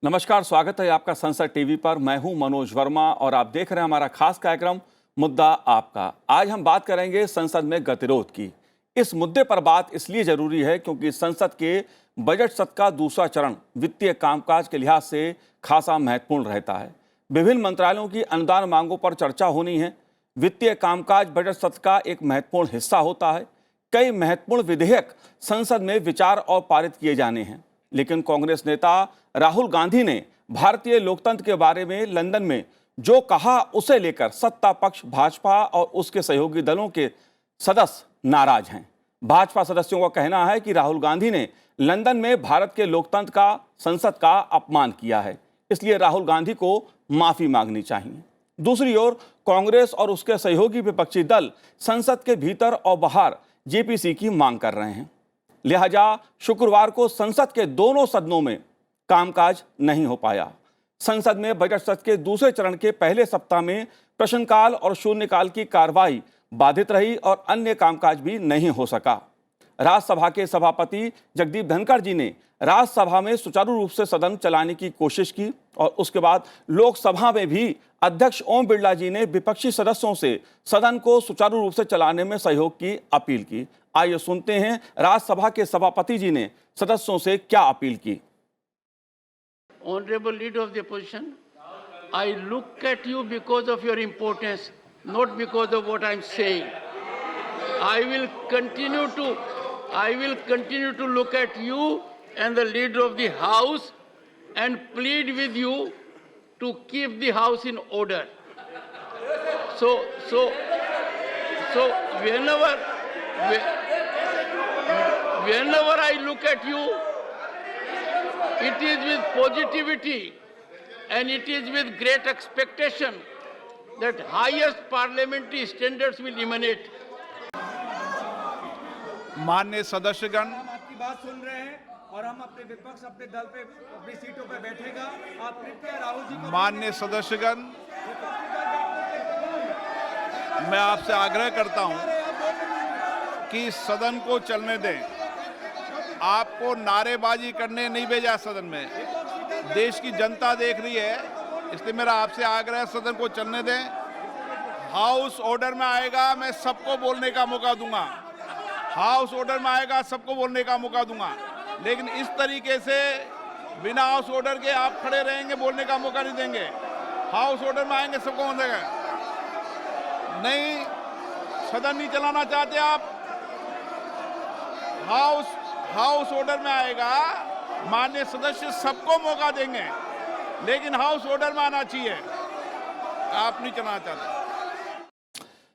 नमस्कार, स्वागत है आपका संसद टीवी पर। मैं हूं मनोज वर्मा और आप देख रहे हैं हमारा खास कार्यक्रम मुद्दा आपका। आज हम बात करेंगे संसद में गतिरोध की। इस मुद्दे पर बात इसलिए जरूरी है क्योंकि संसद के बजट सत्र का दूसरा चरण वित्तीय कामकाज के लिहाज से खासा महत्वपूर्ण रहता है। विभिन्न मंत्रालयों की अनुदान मांगों पर चर्चा होनी है। वित्तीय कामकाज बजट सत्र का एक महत्वपूर्ण हिस्सा होता है। कई महत्वपूर्ण विधेयक संसद में विचार और पारित किए जाने हैं, लेकिन कांग्रेस नेता राहुल गांधी ने भारतीय लोकतंत्र के बारे में लंदन में जो कहा उसे लेकर सत्ता पक्ष भाजपा और उसके सहयोगी दलों के सदस्य नाराज हैं। भाजपा सदस्यों का कहना है कि राहुल गांधी ने लंदन में भारत के लोकतंत्र का, संसद का अपमान किया है, इसलिए राहुल गांधी को माफी मांगनी चाहिए। दूसरी ओर कांग्रेस और उसके सहयोगी विपक्षी दल संसद के भीतर और बाहर जेपीसी की मांग कर रहे हैं। लिहाजा शुक्रवार को संसद के दोनों सदनों में कामकाज नहीं हो पाया। संसद में बजट सत्र के दूसरे चरण के पहले सप्ताह में प्रश्नकाल और शून्यकाल की कार्रवाई बाधित रही और अन्य कामकाज भी नहीं हो सका। राज्यसभा के सभापति जगदीप धनखड़ जी ने राज्यसभा में सुचारू रूप से सदन चलाने की कोशिश की और उसके बाद लोकसभा में भी अध्यक्ष ओम बिरला जी ने विपक्षी सदस्यों से सदन को सुचारू रूप से चलाने में सहयोग की अपील की। आइए सुनते हैं राज्यसभा के सभापति जी ने सदस्यों से क्या अपील की। Honorable Leader of the Opposition, I look at you because of your importance, not because of what I'm saying. I will continue to look at you and the Leader of the House and plead with you to keep the House in order. So whenever I look at you, it is with positivity and it is with great expectation that highest parliamentary standards will emanate. माननीय सदस्यगण, हम आपकी बात सुन रहे हैं और हम अपने विपक्ष अपने दल पे अपनी सीटों पे बैठेगा। आप कृपया राहुल जी को माननीय सदस्यगण, मैं आपसे आग्रह करता हूं कि सदन को चलने दें। आपको नारेबाजी करने नहीं भेजा सदन में, देश की जनता देख रही है, इसलिए मेरा आपसे आग्रह है सदन को चलने दें। हाउस ऑर्डर में आएगा, मैं सबको बोलने का मौका दूंगा। हाउस ऑर्डर में आएगा, सबको बोलने का मौका दूंगा, लेकिन इस तरीके से बिना हाउस ऑर्डर के आप खड़े रहेंगे, बोलने का मौका नहीं देंगे। हाउस ऑर्डर में आएंगे, सबको बोलेगा। नहीं, सदन नहीं चलाना चाहते आप। हाउस ऑर्डर में आएगा, माननीय सदस्य सबको मौका देंगे, लेकिन हाउस ऑर्डर में आना चाहिए। आप नहीं चलाना चाहते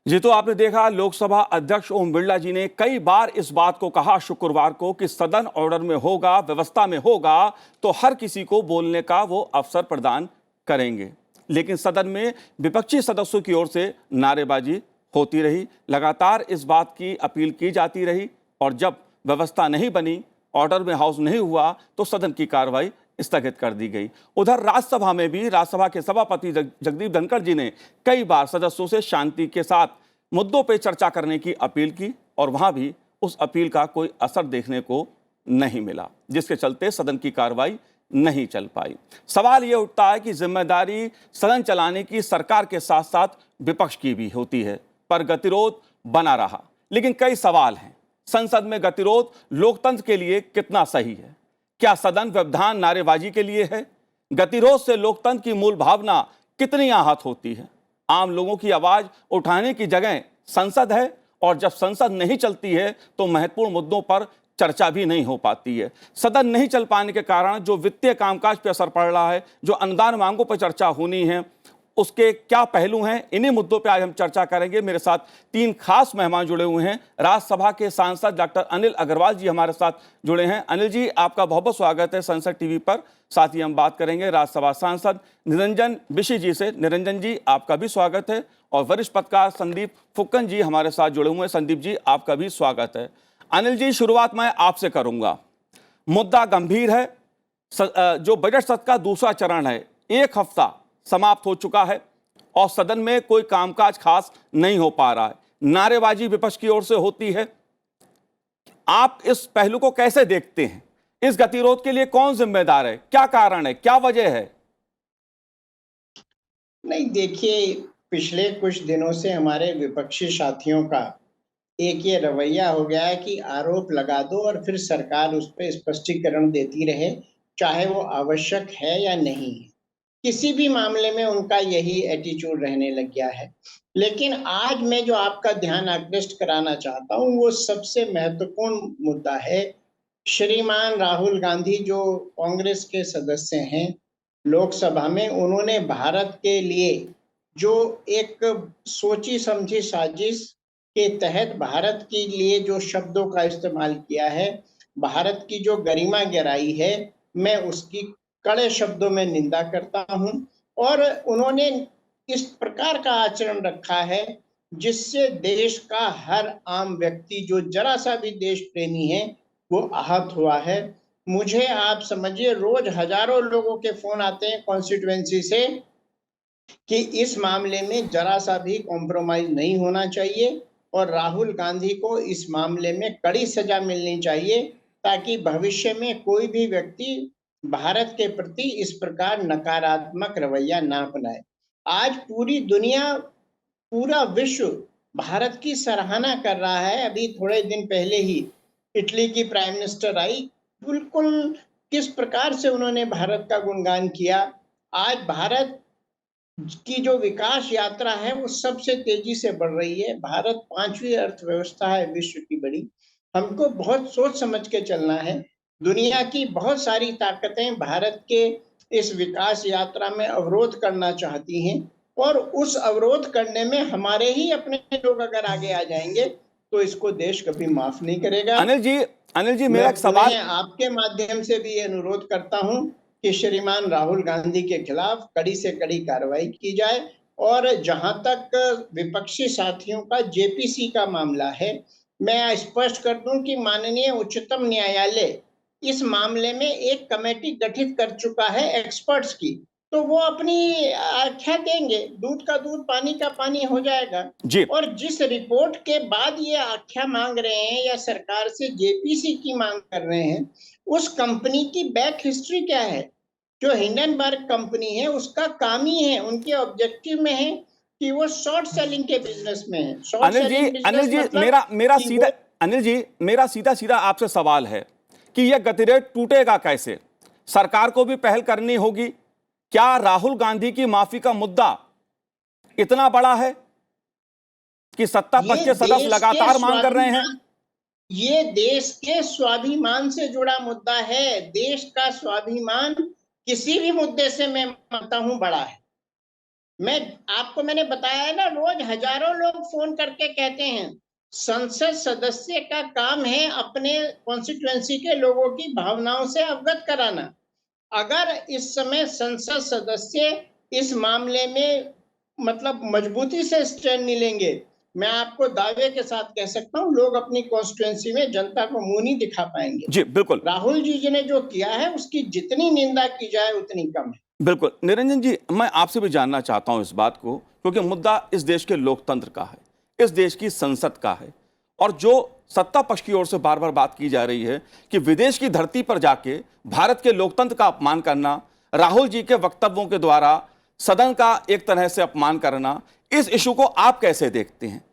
जी। तो आपने देखा, लोकसभा अध्यक्ष ओम बिरला जी ने कई बार इस बात को कहा शुक्रवार को कि सदन ऑर्डर में होगा, व्यवस्था में होगा तो हर किसी को बोलने का वो अवसर प्रदान करेंगे, लेकिन सदन में विपक्षी सदस्यों की ओर से नारेबाजी होती रही। लगातार इस बात की अपील की जाती रही और जब व्यवस्था नहीं बनी, ऑर्डर में हाउस नहीं हुआ, तो सदन की कार्रवाई स्थगित कर दी गई। उधर राज्यसभा में भी राज्यसभा के सभापति जगदीप धनखड़ जी ने कई बार सदस्यों से शांति के साथ मुद्दों पर चर्चा करने की अपील की और वहां भी उस अपील का कोई असर देखने को नहीं मिला, जिसके चलते सदन की कार्रवाई नहीं चल पाई। सवाल यह उठता है कि जिम्मेदारी सदन चलाने की सरकार के साथ साथ विपक्ष की भी होती है, पर गतिरोध बना रहा। लेकिन कई सवाल हैं। संसद में गतिरोध लोकतंत्र के लिए कितना सही है? क्या सदन व्यवधान नारेबाजी के लिए है? गतिरोध से लोकतंत्र की मूल भावना कितनी आहत होती है? आम लोगों की आवाज उठाने की जगह संसद है और जब संसद नहीं चलती है तो महत्वपूर्ण मुद्दों पर चर्चा भी नहीं हो पाती है। सदन नहीं चल पाने के कारण जो वित्तीय कामकाज पर असर पड़ रहा है, जो अनुदान मांगों पर चर्चा होनी है, उसके क्या पहलू हैं, इन्हीं मुद्दों पे आज हम चर्चा करेंगे। मेरे साथ तीन खास मेहमान जुड़े हुए हैं। राज्यसभा के सांसद डॉक्टर अनिल अग्रवाल जी हमारे साथ जुड़े हैं। अनिल जी, आपका बहुत बहुत स्वागत है संसद टीवी पर। साथ ही हम बात करेंगे राज्यसभा सांसद निरंजन बिशी जी से। निरंजन जी, आपका भी स्वागत है। और वरिष्ठ पत्रकार संदीप फुक्कन जी हमारे साथ जुड़े हुए हैं। संदीप जी, आपका भी स्वागत है। अनिल जी, शुरुआत मैं आपसे करूंगा। मुद्दा गंभीर है। जो बजट सत्र का दूसरा चरण है, एक हफ्ता समाप्त हो चुका है और सदन में कोई कामकाज खास नहीं हो पा रहा है। नारेबाजी विपक्ष की ओर से होती है। आप इस पहलू को कैसे देखते हैं इस गतिरोध के लिए कौन जिम्मेदार है, क्या कारण है, क्या वजह है? नहीं, देखिए, पिछले कुछ दिनों से हमारे विपक्षी साथियों का एक ये रवैया हो गया है कि आरोप लगा दो और फिर सरकार उस पर स्पष्टीकरण देती रहे, चाहे वो आवश्यक है या नहीं है। किसी भी मामले में उनका यही एटीट्यूड रहने लग गया है। लेकिन आज मैं जो आपका ध्यान आकृष्ट कराना चाहता हूँ वो सबसे महत्वपूर्ण मुद्दा है। श्रीमान राहुल गांधी जो कांग्रेस के सदस्य हैं लोकसभा में, उन्होंने भारत के लिए जो एक सोची समझी साजिश के तहत भारत के लिए जो शब्दों का इस्तेमाल किया है, भारत की जो गरिमा गिराई है, मैं उसकी कड़े शब्दों में निंदा करता हूं। और उन्होंने इस प्रकार का आचरण रखा है जिससे देश का हर आम व्यक्ति जो जरा सा भी देश प्रेमी है वो आहत हुआ है। मुझे आप समझिए रोज हजारों लोगों के फोन आते हैं कॉन्स्टिट्यूएंसी से कि इस मामले में जरा सा भी कॉम्प्रोमाइज नहीं होना चाहिए और राहुल गांधी को इस मामले में कड़ी सजा मिलनी चाहिए ताकि भविष्य में कोई भी व्यक्ति भारत के प्रति इस प्रकार नकारात्मक रवैया ना अपनाए। आज पूरी दुनिया, पूरा विश्व भारत की सराहना कर रहा है। अभी थोड़े दिन पहले ही इटली की प्राइम मिनिस्टर आई, बिल्कुल किस प्रकार से उन्होंने भारत का गुणगान किया। आज भारत की जो विकास यात्रा है वो सबसे तेजी से बढ़ रही है। भारत 5वीं अर्थव्यवस्था है विश्व की बड़ी। हमको बहुत सोच समझ के चलना है। दुनिया की बहुत सारी ताकतें भारत के इस विकास यात्रा में अवरोध करना चाहती हैं और उस अवरोध करने में हमारे ही अपने लोग अगर आगे आ जाएंगे तो इसको देश कभी माफ नहीं करेगा। अनिल जी मेरा एक सवाल, आपके माध्यम से भी अनुरोध करता हूं कि श्रीमान राहुल गांधी के खिलाफ कड़ी से कड़ी कार्रवाई की जाए। और जहां तक विपक्षी साथियों का जेपीसी का मामला है, मैं स्पष्ट कर दूं कि माननीय उच्चतम न्यायालय इस मामले में एक कमेटी गठित कर चुका है एक्सपर्ट्स की, तो वो अपनी आख्या देंगे। दूध का दूध पानी का पानी हो जाएगा जी। और जिस रिपोर्ट के बाद ये आख्या मांग रहे हैं या सरकार से जेपीसी की मांग कर रहे हैं, उस कंपनी की बैक हिस्ट्री क्या है? जो हिंडनबर्ग कंपनी है उसका काम ही है, उनके ऑब्जेक्टिव में है कि वो शॉर्ट सेलिंग के बिजनेस में है। अनिल जी मेरा सीधा आपसे सवाल है कि यह गतिरोध टूटेगा कैसे? सरकार को भी पहल करनी होगी। क्या राहुल गांधी की माफी का मुद्दा इतना बड़ा है कि सत्ता पक्ष के सदस्य लगातार मांग कर रहे हैं? ये देश के स्वाभिमान से जुड़ा मुद्दा है। देश का स्वाभिमान किसी भी मुद्दे से मैं मानता हूं बड़ा है। मैंने बताया है ना, रोज हजारों लोग फोन करके कहते हैं संसद सदस्य का काम है अपने कॉन्स्टिट्यूएंसी के लोगों की भावनाओं से अवगत कराना। अगर इस समय संसद सदस्य इस मामले में मतलब मजबूती से स्टैंड नहीं लेंगे, मैं आपको दावे के साथ कह सकता हूं लोग अपनी कॉन्स्टिट्यूएंसी में जनता को मुंह नहीं दिखा पाएंगे। जी बिल्कुल। राहुल जी ने जो किया है उसकी जितनी निंदा की जाए उतनी कम है। बिल्कुल। निरंजन जी, मैं आपसे भी जानना चाहता हूं इस बात को, क्योंकि मुद्दा इस देश के लोकतंत्र का है, इस देश की संसद का है, और जो सत्ता पक्ष की ओर से बार बार बात की जा रही है कि विदेश की धरती पर जाके भारत के लोकतंत्र का अपमान करना, राहुल जी के वक्तव्यों के द्वारा सदन का एक तरह से अपमान करना, इस इशू को आप कैसे देखते हैं?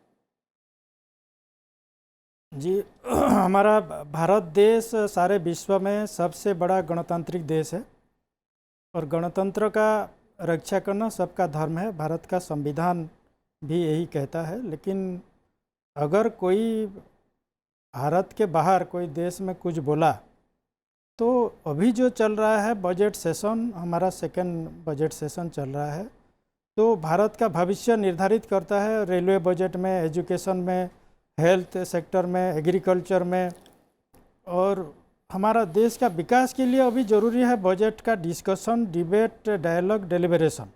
जी, हमारा भारत देश सारे विश्व में सबसे बड़ा गणतांत्रिक देश है और गणतंत्र का रक्षा करना सबका धर्म है। भारत का संविधान भी यही कहता है। लेकिन अगर कोई भारत के बाहर कोई देश में कुछ बोला तो अभी जो चल रहा है बजट सेशन, हमारा सेकंड बजट सेशन चल रहा है, तो भारत का भविष्य निर्धारित करता है। रेलवे बजट में, एजुकेशन में, हेल्थ सेक्टर में, एग्रीकल्चर में, और हमारा देश का विकास के लिए अभी ज़रूरी है बजट का डिस्कशन, डिबेट, डायलॉग, डेलिब्रेशन,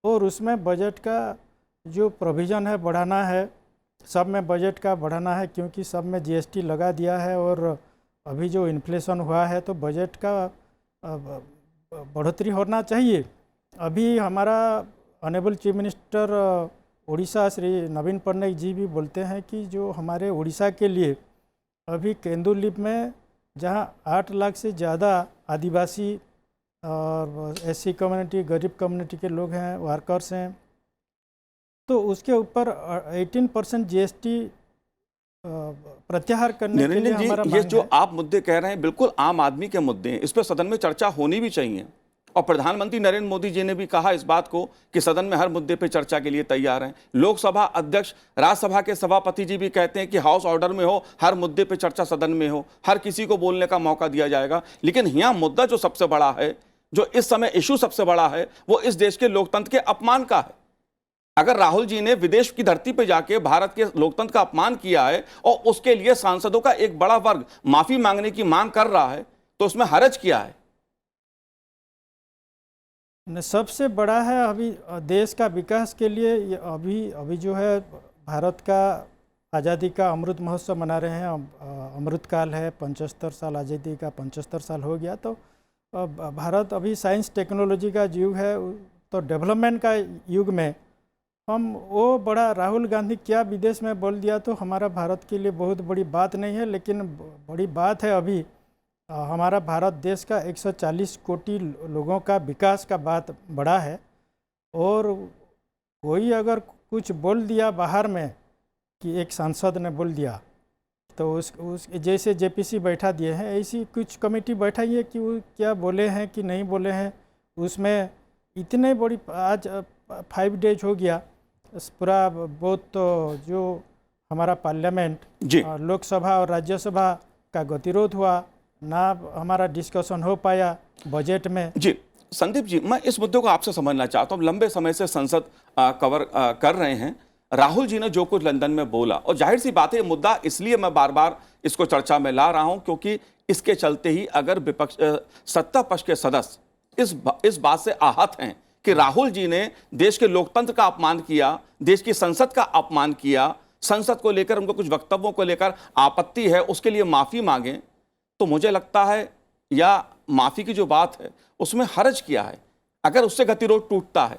और उसमें बजट का जो प्रोविज़न है बढ़ाना है। सब में बजट का बढ़ाना है क्योंकि सब में जीएसटी लगा दिया है और अभी जो इन्फ्लेशन हुआ है तो बजट का बढ़ोतरी होना चाहिए। अभी हमारा honourable chief minister Orissa Shri Naveen Patnaik ji भी बोलते हैं कि जो हमारे उड़ीसा के लिए अभी केंदुलिप में जहां 8 लाख से ज़्यादा आदिवासी और एससी कम्युनिटी, गरीब कम्युनिटी के लोग हैं, वर्कर्स हैं, तो उसके ऊपर 18% जीएसटी प्रत्याहार करने के लिए निरंजन हमारा जी, ये मांग जो है। आप मुद्दे कह रहे हैं बिल्कुल आम आदमी के मुद्दे हैं, इस पर सदन में चर्चा होनी भी चाहिए। और प्रधानमंत्री नरेंद्र मोदी जी ने भी कहा इस बात को कि सदन में हर मुद्दे पे चर्चा के लिए तैयार हैं। लोकसभा अध्यक्ष, राज्यसभा के सभापति जी भी कहते हैं कि हाउस ऑर्डर में हो, हर मुद्दे पे चर्चा सदन में हो, हर किसी को बोलने का मौका दिया जाएगा। लेकिन यहाँ मुद्दा जो सबसे बड़ा है, जो इस समय इशू सबसे बड़ा है, वो इस देश के लोकतंत्र के अपमान का है। अगर राहुल जी ने विदेश की धरती पर जाके भारत के लोकतंत्र का अपमान किया है और उसके लिए सांसदों का एक बड़ा वर्ग माफी मांगने की मांग कर रहा है, तो उसमें हरज क्या है? सबसे बड़ा है अभी देश का विकास के लिए अभी जो है भारत का आज़ादी का अमृत महोत्सव मना रहे हैं। अमृत काल है, 75 साल आज़ादी का 75 साल हो गया। तो भारत अभी साइंस टेक्नोलॉजी का युग है, तो डेवलपमेंट का युग में हम वो बड़ा राहुल गांधी क्या विदेश में बोल दिया तो हमारा भारत के लिए बहुत बड़ी बात नहीं है। लेकिन बड़ी बात है अभी हमारा भारत देश का 140 कोटि लोगों का विकास का बात बड़ा है। और कोई अगर कुछ बोल दिया बाहर में कि एक सांसद ने बोल दिया, तो उस जैसे जेपीसी बैठा दिए हैं, ऐसी कुछ कमेटी बैठाई है कि वो क्या बोले हैं कि नहीं बोले हैं। उसमें इतने बड़ी आज 5 डेज हो गया पूरा, बहुत तो जो हमारा पार्लियामेंट, लोकसभा और राज्यसभा का गतिरोध हुआ, ना हमारा डिस्कशन हो पाया बजट में। जी संदीप जी, मैं इस मुद्दे को आपसे समझना चाहता हूँ। लंबे समय से संसद कवर कर रहे हैं। राहुल जी ने जो कुछ लंदन में बोला, और जाहिर सी बात है मुद्दा इसलिए मैं बार बार इसको चर्चा में ला रहा हूं क्योंकि इसके चलते ही अगर विपक्ष सत्ता पक्ष के सदस्य इस बात से आहत हैं कि राहुल जी ने देश के लोकतंत्र का अपमान किया, देश की संसद का अपमान किया, संसद को लेकर उनको कुछ वक्तव्यों को लेकर आपत्ति है, उसके लिए माफी मांगे, तो मुझे लगता है या माफी की जो बात है उसमें हर्ज किया है। अगर उससे गतिरोध टूटता है,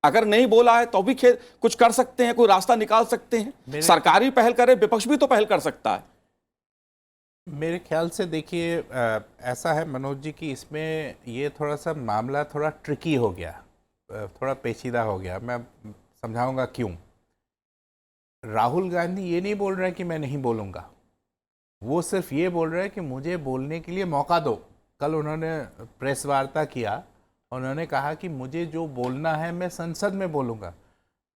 अगर नहीं बोला है तो भी कुछ कर सकते हैं, कोई रास्ता निकाल सकते हैं। सरकारी पहल करे, विपक्ष भी तो पहल कर सकता है। मेरे ख्याल से देखिए ऐसा है मनोज जी कि इसमें ये थोड़ा सा मामला थोड़ा ट्रिकी हो गया, थोड़ा पेचीदा हो गया। मैं समझाऊंगा क्यों। राहुल गांधी ये नहीं बोल रहे कि मैं नहीं बोलूँगा, वो सिर्फ ये बोल रहे हैं कि मुझे बोलने के लिए मौका दो। कल उन्होंने प्रेस वार्ता किया, उन्होंने कहा कि मुझे जो बोलना है मैं संसद में बोलूँगा।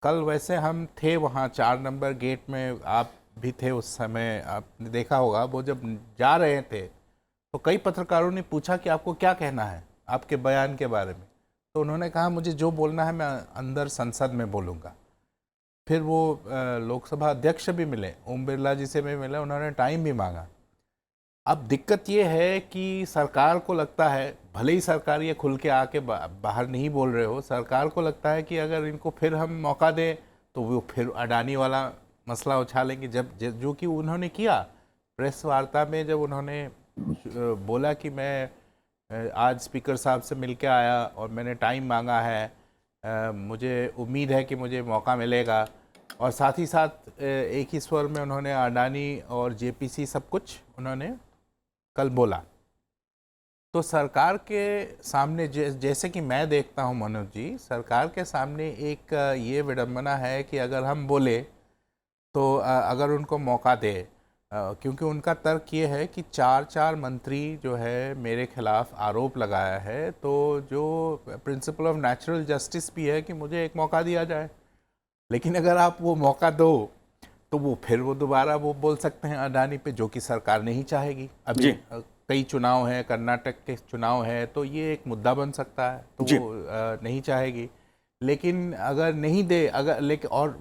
कल वैसे हम थे वहाँ 4 नंबर गेट में, आप भी थे उस समय, आपने देखा होगा। वो जब जा रहे थे तो कई पत्रकारों ने पूछा कि आपको क्या कहना है आपके बयान के बारे में, तो उन्होंने कहा मुझे जो बोलना है मैं अंदर संसद में बोलूँगा। फिर वो लोकसभा अध्यक्ष भी मिले, ओम बिरला जी से भी मिले, उन्होंने टाइम भी मांगा। अब दिक्कत ये है कि सरकार को लगता है, भले ही सरकार ये खुल के आके बाहर नहीं बोल रहे हो, सरकार को लगता है कि अगर इनको फिर हम मौका दें तो वो फिर अडानी वाला मसला उछालेंगे। जब जो कि उन्होंने किया प्रेस वार्ता में, जब उन्होंने बोला कि मैं आज स्पीकर साहब से मिल के आया और मैंने टाइम मांगा है, मुझे उम्मीद है कि मुझे मौका मिलेगा, और साथ ही साथ एक ही स्वर में उन्होंने अडानी और जेपीसी सब कुछ उन्होंने कल बोला। तो सरकार के सामने जैसे कि मैं देखता हूं मनोज जी, सरकार के सामने एक ये विडंबना है कि अगर हम बोले तो अगर उनको मौका दे, क्योंकि उनका तर्क ये है कि 4 मंत्री जो है मेरे खिलाफ आरोप लगाया है, तो जो प्रिंसिपल ऑफ नेचुरल जस्टिस भी है कि मुझे एक मौका दिया जाए। लेकिन अगर आप वो मौका दो तो वो फिर वो दोबारा वो बोल सकते हैं अडानी पे, जो कि सरकार नहीं चाहेगी। अभी कई चुनाव हैं, कर्नाटक के चुनाव है, तो ये एक मुद्दा बन सकता है, तो वो नहीं चाहेगी। लेकिन अगर नहीं दे, अगर लेकिन और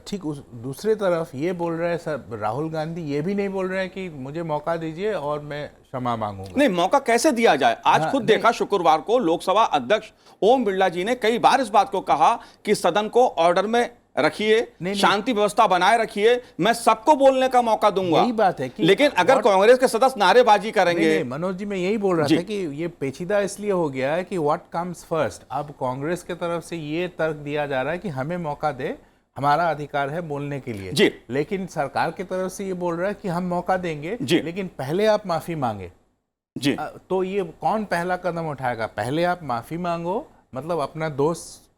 ठीक उस दूसरे तरफ ये बोल रहे हैं सर राहुल गांधी, ये भी नहीं बोल रहे हैं कि मुझे मौका दीजिए और मैं क्षमा मांगूंगा। नहीं, मौका कैसे दिया जाए? आज खुद देखा शुक्रवार को लोकसभा अध्यक्ष ओम बिरला जी ने कई बार इस बात को कहा कि सदन को ऑर्डर में रखिए, शांति व्यवस्था बनाए रखिए, मैं सबको बोलने का मौका दूंगा। यही बात है कि लेकिन अगर कांग्रेस के सदस्य नारेबाजी करेंगे। मनोज जी, मैं यही बोल रहा था कि ये पेचीदा इसलिए हो गया है कि व्हाट कम्स फर्स्ट। अब कांग्रेस के तरफ से ये तर्क दिया जा रहा है कि हमें मौका दे, हमारा अधिकार है बोलने के लिए जी। लेकिन सरकार की तरफ से ये बोल रहा है कि हम मौका देंगे जी। लेकिन पहले आप माफी मांगे। जी तो ये कौन पहला कदम उठाएगा? पहले आप माफी मांगो, मतलब अपना दोस्त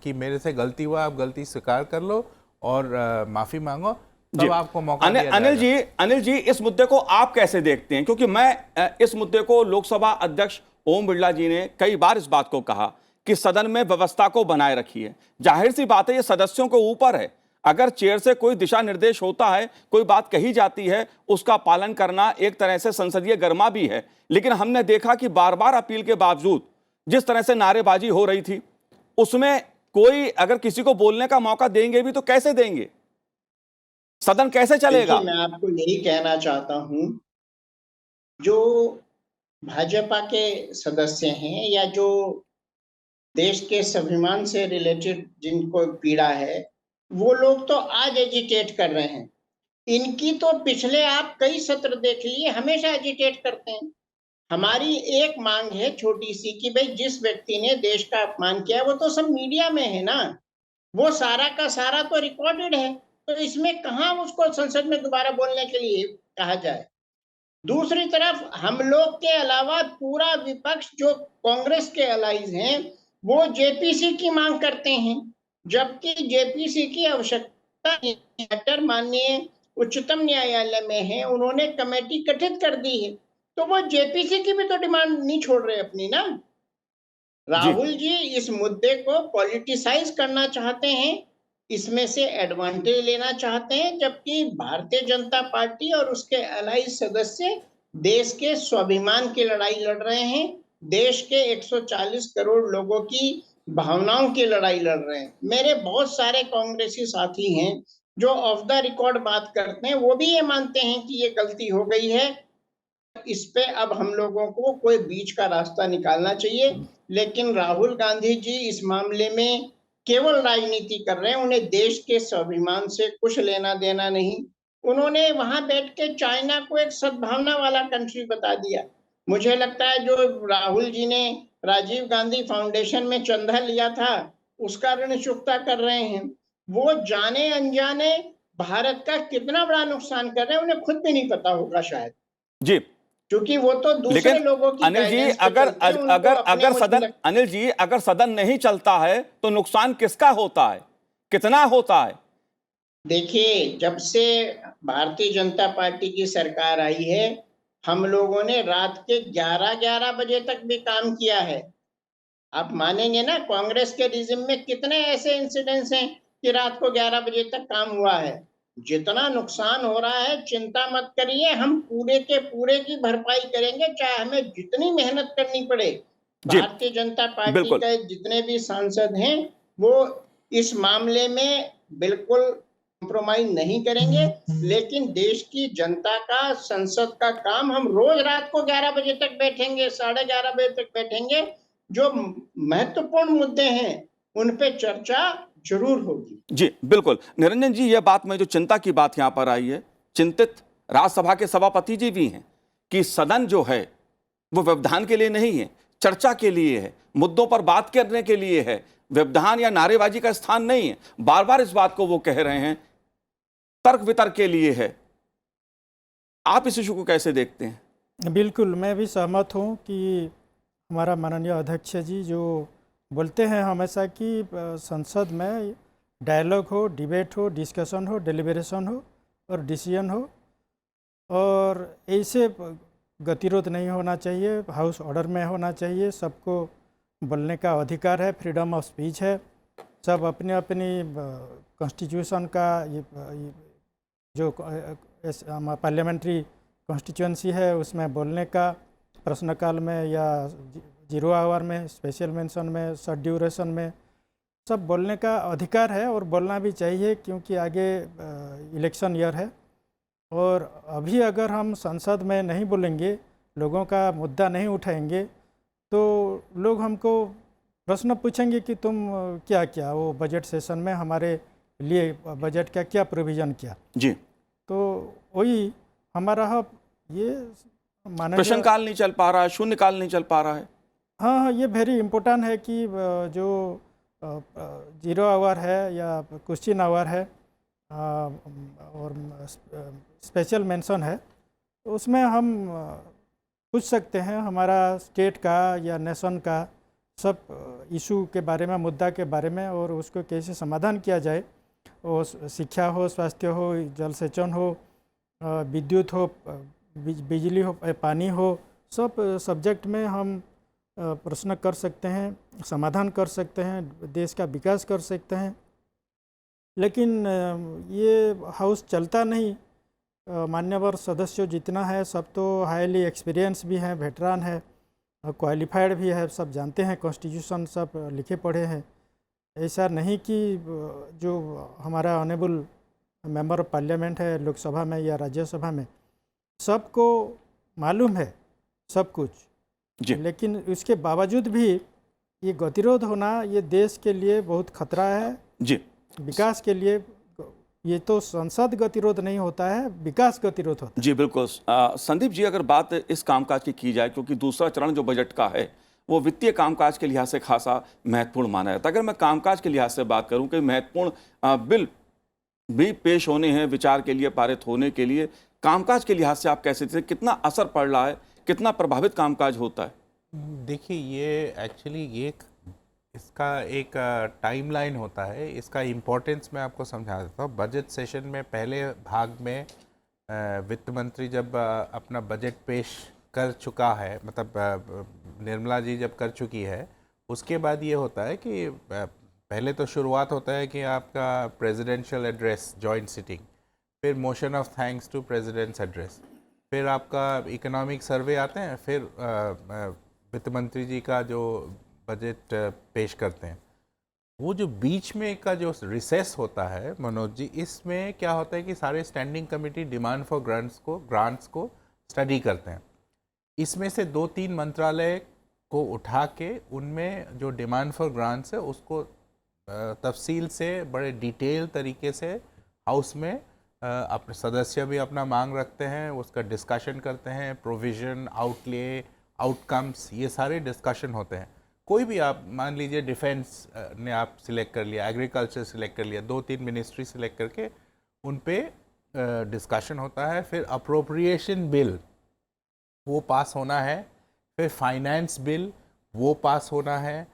कि मेरे से गलती हुआ, आप गलती स्वीकार कर लो और माफी मांगो, तब आपको मौका दिया जाएगा। अनिल जी इस मुद्दे को आप कैसे देखते हैं? क्योंकि मैं इस मुद्दे को लोकसभा अध्यक्ष ओम बिरला जी ने कई बार इस बात को कहा कि सदन में व्यवस्था को बनाए रखिए। जाहिर सी बात है ये सदस्यों के ऊपर है, अगर चेयर से कोई दिशा निर्देश होता है, कोई बात कही जाती है, उसका पालन करना एक तरह से संसदीय गर्मा भी है। लेकिन हमने देखा कि बार बार अपील के बावजूद जिस तरह से नारेबाजी हो रही थी, उसमें कोई अगर किसी को बोलने का मौका देंगे भी तो कैसे देंगे? सदन कैसे चलेगा? मैं आपको यही कहना चाहता हूं, जो भाजपा के सदस्य हैं या जो देश के स्वाभिमान से रिलेटेड जिनको पीड़ा है, वो लोग तो आज एजिटेट कर रहे हैं। इनकी तो पिछले आप कई सत्र देख लिए, हमेशा एजिटेट करते हैं। हमारी एक मांग है छोटी सी कि भाई जिस व्यक्ति ने देश का अपमान किया वो तो सब मीडिया में है ना, वो सारा का सारा तो रिकॉर्डेड है, तो इसमें कहां उसको संसद में दोबारा बोलने के लिए कहा जाए। दूसरी तरफ हम लोग के अलावा पूरा विपक्ष जो कांग्रेस के अलाइज हैं वो जेपीसी की मांग करते हैं, जबकि जेपीसी की आवश्यकता मैटर माननीय उच्चतम न्यायालय में है, उन्होंने कमेटी गठित कर दी है, तो वो जेपीसी की भी तो डिमांड नहीं छोड़ रहे अपनी ना। राहुल जी इस मुद्दे को पॉलिटिसाइज करना चाहते हैं, इसमें से एडवांटेज लेना चाहते हैं, जबकि भारतीय जनता पार्टी और उसके अलाइज सदस्य देश के स्वाभिमान की लड़ाई लड़ रहे हैं, देश के 140 करोड़ लोगों की भावनाओं की लड़ाई लड़ रहे हैं। मेरे बहुत सारे कांग्रेसी साथी हैं जो ऑफ द रिकॉर्ड बात करते हैं, वो भी ये मानते हैं कि ये गलती हो गई है, इस पे अब हम लोगों को कोई बीच का रास्ता निकालना चाहिए। लेकिन राहुल गांधी जी इस मामले में केवल राजनीति कर रहे हैं, उन्हें देश के स्वाभिमान से कुछ लेना देना नहीं। उन्होंने वहां बैठ के चाइना को एक सद्भावना वाला कंट्री बता दिया। मुझे लगता है जो राहुल जी ने राजीव गांधी फाउंडेशन में चंदा लिया था उसका ऋण चुकता कर रहे हैं। वो जाने अनजाने भारत का कितना बड़ा नुकसान कर रहे हैं उन्हें खुद भी नहीं पता होगा शायद जी, क्योंकि वो तो दूसरे लोगों की अनिल जी अगर सदन नहीं चलता है तो नुकसान किसका होता है, कितना होता है? देखिए, जब से भारतीय जनता पार्टी की सरकार आई है हम लोगों ने रात के 11-11 बजे तक भी काम किया है। आप मानेंगे ना, कांग्रेस के रिजिम में कितने ऐसे इंसिडेंट्स हैं कि रात को 11 बजे तक काम हुआ है। जितना नुकसान हो रहा है चिंता मत करिए, हम पूरे के पूरे की भरपाई करेंगे, चाहे हमें जितनी मेहनत करनी पड़े। भारतीय जनता पार्टी के जितने भी सांसद हैं वो इस मामले में बिल्कुल कॉम्प्रोमाइज नहीं करेंगे, लेकिन देश की जनता का, संसद का काम, हम रोज रात को 11 बजे तक बैठेंगे, 11:30 बजे तक बैठेंगे, जो महत्वपूर्ण मुद्दे हैं उन पे चर्चा जरूर होगी। जी बिल्कुल निरंजन जी, यह बात में जो चिंता की बात यहां पर आई है, चिंतित राज्यसभा के सभापति जी भी हैं कि सदन जो है वो व्यवधान के लिए नहीं है, चर्चा के लिए है, मुद्दों पर बात करने के लिए है, व्यवधान या नारेबाजी का स्थान नहीं है। बार बार इस बात को वो कह रहे हैं, तर्क वितर्क के लिए है। आप इस इशू को कैसे देखते हैं? बिल्कुल, मैं भी सहमत हूँ कि हमारा माननीय अध्यक्ष जी जो बोलते हैं हमेशा कि संसद में डायलॉग हो, डिबेट हो, डिस्कशन हो, डिलिबरेशन हो और डिसीजन हो, और ऐसे गतिरोध नहीं होना चाहिए, हाउस ऑर्डर में होना चाहिए। सबको बोलने का अधिकार है, फ्रीडम ऑफ स्पीच है, सब अपने अपनी कॉन्स्टिट्यूशन का जो पार्लियामेंट्री कॉन्स्टिट्यूंसी है उसमें बोलने का, प्रश्नकाल में या 0 आवर में, स्पेशल मेंशन में, शॉर्ट ड्यूरेशन में, सब बोलने का अधिकार है और बोलना भी चाहिए, क्योंकि आगे इलेक्शन ईयर है। और अभी अगर हम संसद में नहीं बोलेंगे, लोगों का मुद्दा नहीं उठाएंगे, तो लोग हमको प्रश्न पूछेंगे कि तुम क्या क्या वो बजट सेशन में हमारे लिए बजट का क्या प्रोविज़न किया जी। तो वही हमारा ये प्रश्नकाल नहीं चल पा रहा है, शून्यकाल नहीं चल पा रहा है। हाँ, ये वेरी इम्पोर्टेंट है कि जो जीरो आवर है या क्वेश्चन आवर है और स्पेशल मेंशन है, तो उसमें हम पूछ सकते हैं हमारा स्टेट का या नेशन का सब इशू के बारे में, मुद्दा के बारे में, और उसको कैसे समाधान किया जाए। वो शिक्षा हो, स्वास्थ्य हो, जल सेचन हो, विद्युत हो, बिजली हो, पानी हो, सब सब्जेक्ट में हम प्रश्न कर सकते हैं, समाधान कर सकते हैं, देश का विकास कर सकते हैं। लेकिन ये हाउस चलता नहीं। मान्यवर सदस्य जितना है सब तो हाईली एक्सपीरियंस भी हैं, वेटरान है, क्वालिफाइड भी है, सब जानते हैं कॉन्स्टिट्यूशन, सब लिखे पढ़े हैं। ऐसा नहीं कि जो हमारा ऑनेबल मेंबर ऑफ पार्लियामेंट है लोकसभा में या राज्यसभा में, सबको मालूम है सब कुछ जी। लेकिन उसके बावजूद भी ये गतिरोध होना ये देश के लिए बहुत खतरा है। जी, विकास के लिए ये तो संसद गतिरोध नहीं होता है, विकास गतिरोध होता है। जी बिल्कुल। संदीप जी, अगर बात इस कामकाज की जाए, क्योंकि दूसरा चरण जो बजट का है वो वित्तीय कामकाज के लिहाज से खासा महत्वपूर्ण माना जाता है। अगर मैं कामकाज के लिहाज से बात करूं कि महत्वपूर्ण बिल भी पेश होने हैं विचार के लिए, पारित होने के लिए, कामकाज के लिहाज से आप कैसे थे, कितना असर पड़ रहा है, कितना प्रभावित कामकाज होता है? देखिए, ये एक्चुअली ये इसका एक टाइमलाइन होता है। इसका इम्पोर्टेंस मैं आपको समझा देता हूँ। बजट सेशन में पहले भाग में वित्त मंत्री जब अपना बजट पेश कर चुका है, मतलब निर्मला जी जब कर चुकी है, उसके बाद ये होता है कि पहले तो शुरुआत होता है कि आपका प्रेसिडेंशियल एड्रेस, जॉइंट सिटिंग, फिर motion of thanks to president's address, फिर आपका इकोनॉमिक सर्वे आते हैं, फिर वित्त मंत्री जी का जो बजट पेश करते हैं। वो जो बीच में का जो रिसेस होता है मनोज जी, इसमें क्या होता है कि सारे standing committee demand for grants को स्टडी करते हैं। इसमें से 2-3 मंत्रालय को उठा के उनमें जो डिमांड फॉर ग्रांट्स है उसको तफसील से बड़े डिटेल तरीके से हाउस में अपने सदस्य भी अपना मांग रखते हैं, उसका डिस्कशन करते हैं, प्रोविज़न, आउटले, आउटकम्स, ये सारे डिस्कशन होते हैं। कोई भी आप मान लीजिए डिफेंस ने आप सिलेक्ट कर लिया, एग्रीकल्चर सिलेक्ट कर लिया, 2-3 मिनिस्ट्री सिलेक्ट करके उन पे डिस्कशन होता है। फिर अप्रोप्रिएशन बिल वो पास होना है, फिर फाइनेंस बिल वो पास होना है।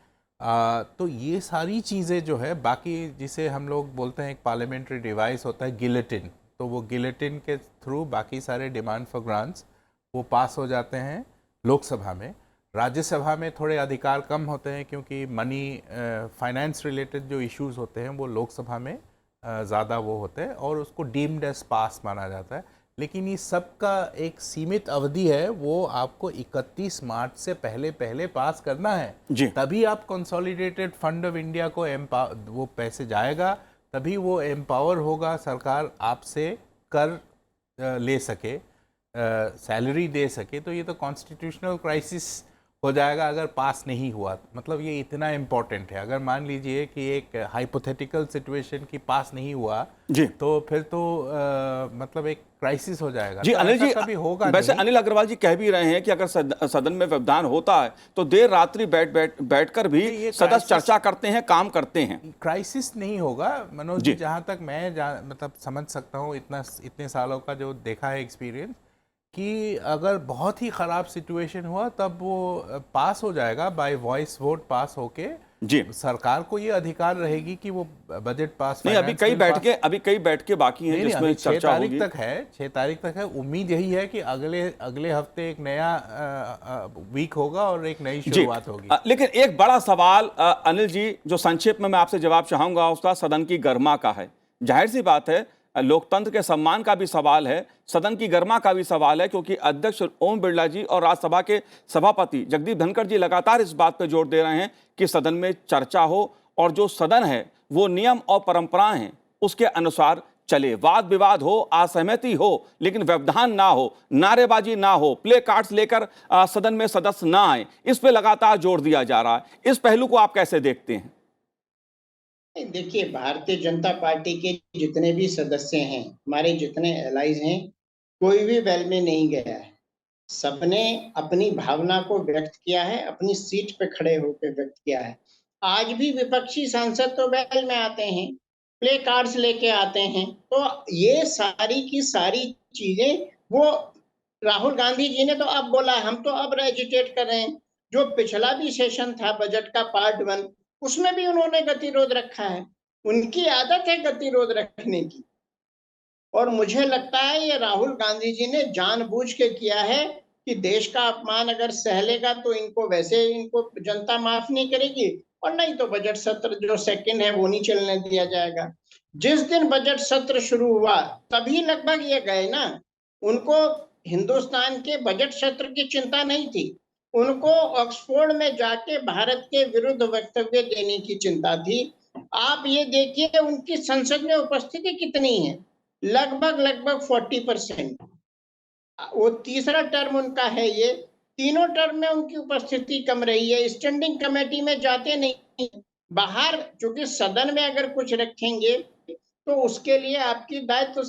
तो ये सारी चीज़ें जो है, बाकी जिसे हम लोग बोलते हैं एक पार्लियामेंट्री डिवाइस होता है गिलेटिन, तो वो गिलेटिन के थ्रू बाकी सारे डिमांड फॉर ग्रांट्स वो पास हो जाते हैं लोकसभा में। राज्यसभा में थोड़े अधिकार कम होते हैं क्योंकि मनी फाइनेंस रिलेटेड जो इश्यूज होते हैं वो लोकसभा में ज़्यादा वो होते हैं और उसको डीम्ड एज पास माना जाता है। लेकिन ये सब का एक सीमित अवधि है, वो आपको 31 मार्च से पहले पास करना है जी। तभी आप कंसोलिडेटेड फंड ऑफ इंडिया को वो पैसे जाएगा, तभी वो एम्पावर होगा, सरकार आपसे कर ले सके, सैलरी दे सके। तो ये तो कॉन्स्टिट्यूशनल क्राइसिस हो जाएगा अगर पास नहीं हुआ। मतलब ये इतना इम्पोर्टेंट है। अगर मान लीजिए कि एक हाइपोथेटिकल सिचुएशन की पास नहीं हुआ जी, तो फिर तो मतलब एक क्राइसिस हो जाएगा। जी तो अनिल जी, कभी होगा वैसे नहीं। अनिल अग्रवाल जी कह भी रहे हैं कि अगर सदन में व्यवधान होता है तो देर रात्रि बैठकर भी ये सदस्य crisis- चर्चा करते हैं, काम करते हैं। क्राइसिस नहीं होगा मनोज जी। जी, जहाँ तक मैं मतलब समझ सकता हूँ, इतने सालों का जो देखा है एक्सपीरियंस, कि अगर बहुत ही ख़राब सिचुएशन हुआ तब वो पास हो जाएगा बाय वॉइस वोट, पास होके जी, सरकार को ये अधिकार रहेगी कि वो बजट पास, नहीं अभी कई बैठकें बाकी हैं जिसमें अभी 6 चर्चा तारीख होगी। तक है, 6 तारीख तक है। उम्मीद यही है कि अगले हफ्ते एक नया वीक होगा और एक नई जी, शुरुआत होगी। लेकिन एक बड़ा सवाल अनिल जी, जो संक्षेप में मैं आपसे जवाब चाहूंगा, उसका सदन की गर्मा का है। जाहिर सी बात है, लोकतंत्र के सम्मान का भी सवाल है, सदन की गर्मा का भी सवाल है, क्योंकि अध्यक्ष ओम बिरला जी और राज्यसभा के सभापति जगदीप धनखड़ जी लगातार इस बात पर जोर दे रहे हैं कि सदन में चर्चा हो और जो सदन है वो नियम और परंपराएं हैं उसके अनुसार चले। वाद विवाद हो, असहमति हो, लेकिन व्यवधान ना हो, नारेबाजी ना हो, प्ले कार्ड्स लेकर सदन में सदस्य ना आए, इस पे लगातार जोर दिया जा रहा है। इस पहलू को आप कैसे देखते हैं? देखिए, भारतीय जनता पार्टी के जितने भी सदस्य हैं, हमारे जितने एलाइज हैं, कोई भी वेल में नहीं गया है। सबने अपनी भावना को व्यक्त किया है, अपनी सीट पे खड़े होकर व्यक्त किया है। आज भी विपक्षी सांसद तो बैल में आते हैं, प्ले कार्ड्स लेके आते हैं। तो ये सारी की सारी चीजें वो राहुल गांधी जी ने तो अब बोला, हम तो अब एजिटेट कर रहे हैं। जो पिछला भी सेशन था बजट का पार्ट 1, उसमें भी उन्होंने गतिरोध रखा है। उनकी आदत है गतिरोध रखने की। और मुझे लगता है ये राहुल गांधी जी ने जानबूझ के किया है कि देश का अपमान अगर सहलेगा तो इनको वैसे इनको जनता माफ नहीं करेगी, और नहीं तो बजट सत्र जो सेकंड है वो नहीं चलने दिया जाएगा। जिस दिन बजट सत्र शुरू हुआ तभी लगभग ये गए ना। उनको हिंदुस्तान के बजट सत्र की चिंता नहीं थी, उनको ऑक्सफोर्ड में जाके भारत के विरुद्ध वक्तव्य देने की चिंता थी। आप ये देखिए उनकी संसद में उपस्थिति कितनी है, लगभग 40%। वो तीसरा टर्म उनका है ये, तीनों टर्म में उनकी उपस्थिति कम रही है। स्टैंडिंग कमेटी में जाते नहीं, बाहर, क्योंकि सदन में अगर कुछ रखेंगे तो उसके लिए आपकी दायित्व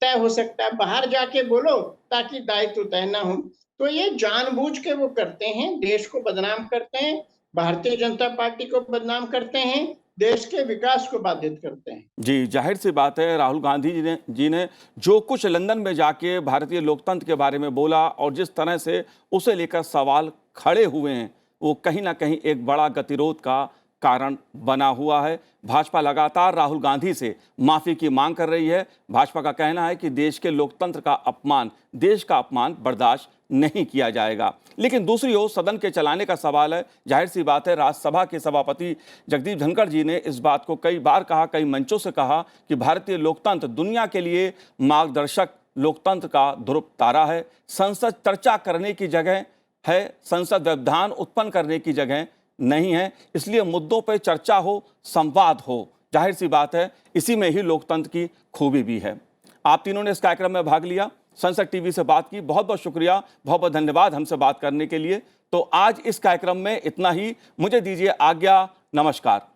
तय हो सकता है, बाहर जाके बोलो ताकि दायित्व तय ना हो। तो ये जानबूझ के वो करते हैं, देश को बदनाम करते हैं, भारतीय जनता पार्टी को बदनाम करते हैं, देश के विकास को बाधित करते हैं। जी, जाहिर सी बात है राहुल गांधी जी ने जो कुछ लंदन में जाके भारतीय लोकतंत्र के बारे में बोला और जिस तरह से उसे लेकर सवाल खड़े हुए हैं, वो कहीं ना कहीं एक बड़ा गतिरोध का कारण बना हुआ है। भाजपा लगातार राहुल गांधी से माफ़ी की मांग कर रही है। भाजपा का कहना है कि देश के लोकतंत्र का अपमान, देश का अपमान बर्दाश्त नहीं किया जाएगा। लेकिन दूसरी ओर सदन के चलाने का सवाल है। जाहिर सी बात है राज्यसभा के सभापति जगदीप धनखड़ जी ने इस बात को कई बार कहा, कई मंचों से कहा कि भारतीय लोकतंत्र दुनिया के लिए मार्गदर्शक लोकतंत्र का ध्रुव तारा है। संसद चर्चा करने की जगह है, संसद व्यवधान उत्पन्न करने की जगह नहीं है। इसलिए मुद्दों पर चर्चा हो, संवाद हो। जाहिर सी बात है इसी में ही लोकतंत्र की खूबी भी है। आप तीनों ने इस कार्यक्रम में भाग लिया, संसद टीवी से बात की, बहुत बहुत शुक्रिया, बहुत बहुत धन्यवाद हमसे बात करने के लिए। तो आज इस कार्यक्रम में इतना ही, मुझे दीजिए आज्ञा, नमस्कार।